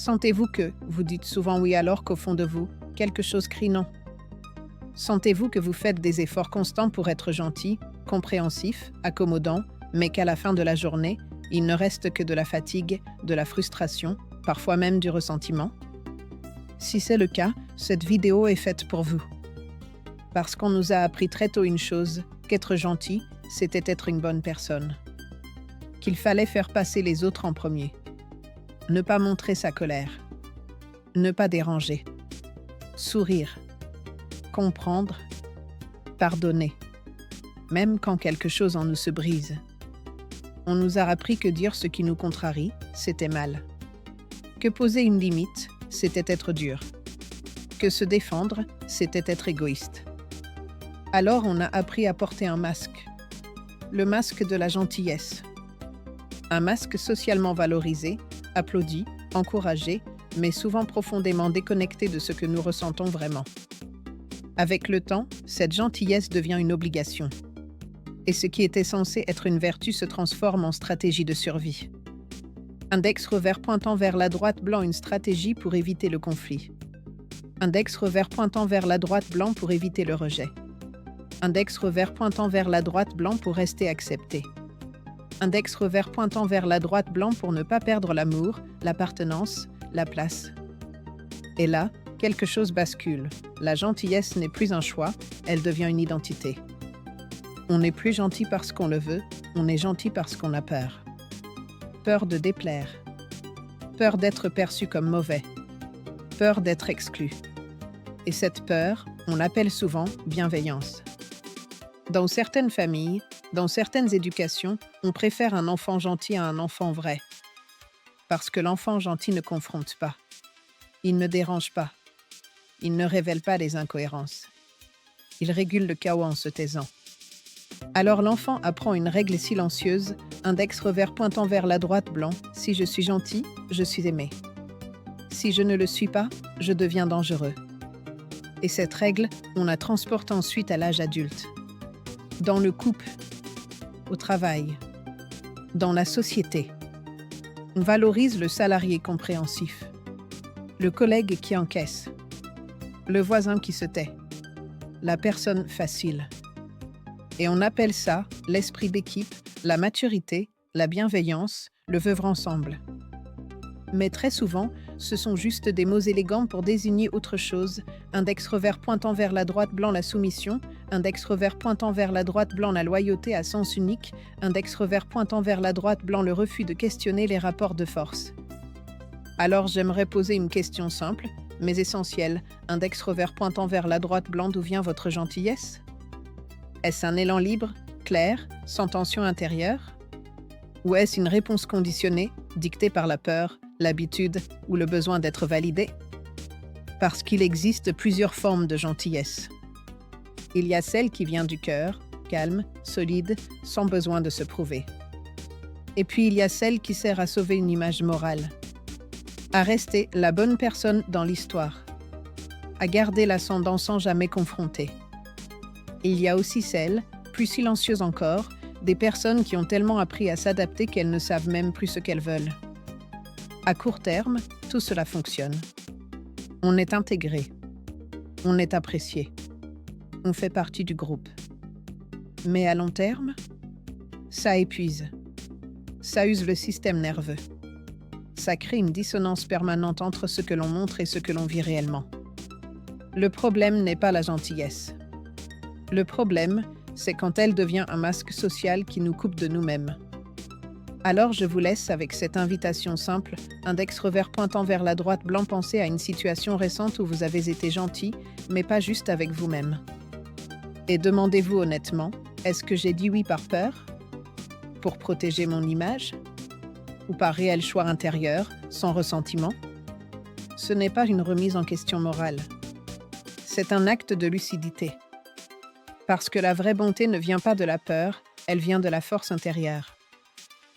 Sentez-vous que vous dites souvent oui alors qu'au fond de vous, quelque chose crie non? Sentez-vous que vous faites des efforts constants pour être gentil, compréhensif, accommodant, mais qu'à la fin de la journée, il ne reste que de la fatigue, de la frustration, parfois même du ressentiment? Si c'est le cas, cette vidéo est faite pour vous. Parce qu'on nous a appris très tôt une chose, qu'être gentil, c'était être une bonne personne. Qu'il fallait faire passer les autres en premier. Ne pas montrer sa colère. Ne pas déranger. Sourire. Comprendre. Pardonner. Même quand quelque chose en nous se brise. On nous a appris que dire ce qui nous contrarie, c'était mal. Que poser une limite, c'était être dur. Que se défendre, c'était être égoïste. Alors on a appris à porter un masque. Le masque de la gentillesse. Un masque socialement valorisé, applaudi, encouragé, mais souvent profondément déconnecté de ce que nous ressentons vraiment. Avec le temps, cette gentillesse devient une obligation. Et ce qui était censé être une vertu se transforme en stratégie de survie. Index revers pointant vers la droite blanc, une stratégie pour éviter le conflit. Index revers pointant vers la droite blanc pour éviter le rejet. Index revers pointant vers la droite blanc pour rester accepté. Index revers pointant vers la droite blanc pour ne pas perdre l'amour, l'appartenance, la place. Et là, quelque chose bascule. La gentillesse n'est plus un choix, elle devient une identité. On n'est plus gentil parce qu'on le veut, on est gentil parce qu'on a peur. Peur de déplaire. Peur d'être perçu comme mauvais. Peur d'être exclu. Et cette peur, on l'appelle souvent bienveillance. Dans certaines familles, dans certaines éducations, on préfère un enfant gentil à un enfant vrai. Parce que l'enfant gentil ne confronte pas. Il ne dérange pas. Il ne révèle pas les incohérences. Il régule le chaos en se taisant. Alors l'enfant apprend une règle silencieuse, index revers pointant vers la droite blanc. Si je suis gentil, je suis aimé. Si je ne le suis pas, je deviens dangereux. Et cette règle, on la transporte ensuite à l'âge adulte. Dans le couple, au travail, dans la société. On valorise le salarié compréhensif, le collègue qui encaisse, le voisin qui se tait, la personne facile. Et on appelle ça l'esprit d'équipe, la maturité, la bienveillance, le vivre ensemble. Mais très souvent, ce sont juste des mots élégants pour désigner autre chose. Index revers pointant vers la droite blanc, la soumission. Index revers pointant vers la droite blanc, la loyauté à sens unique. Index revers pointant vers la droite blanc, le refus de questionner les rapports de force. Alors j'aimerais poser une question simple, mais essentielle. Index revers pointant vers la droite blanc, d'où vient votre gentillesse? Est-ce un élan libre, clair, sans tension intérieure? Ou est-ce une réponse conditionnée, dictée par la peur, l'habitude ou le besoin d'être validé? Parce qu'il existe plusieurs formes de gentillesse. Il y a celle qui vient du cœur, calme, solide, sans besoin de se prouver. Et puis il y a celle qui sert à sauver une image morale, à rester la bonne personne dans l'histoire, à garder l'ascendant sans jamais confronter. Il y a aussi celle, plus silencieuse encore, des personnes qui ont tellement appris à s'adapter qu'elles ne savent même plus ce qu'elles veulent. À court terme, tout cela fonctionne. On est intégré. On est apprécié. On fait partie du groupe. Mais à long terme, ça épuise. Ça use le système nerveux. Ça crée une dissonance permanente entre ce que l'on montre et ce que l'on vit réellement. Le problème n'est pas la gentillesse. Le problème, c'est quand elle devient un masque social qui nous coupe de nous-mêmes. Alors je vous laisse avec cette invitation simple, index revers pointant vers la droite blanc, pensez à une situation récente où vous avez été gentil, mais pas juste avec vous-même. Et demandez-vous honnêtement, est-ce que j'ai dit oui par peur? Pour protéger mon image? Ou par réel choix intérieur, sans ressentiment? Ce n'est pas une remise en question morale. C'est un acte de lucidité. Parce que la vraie bonté ne vient pas de la peur, elle vient de la force intérieure.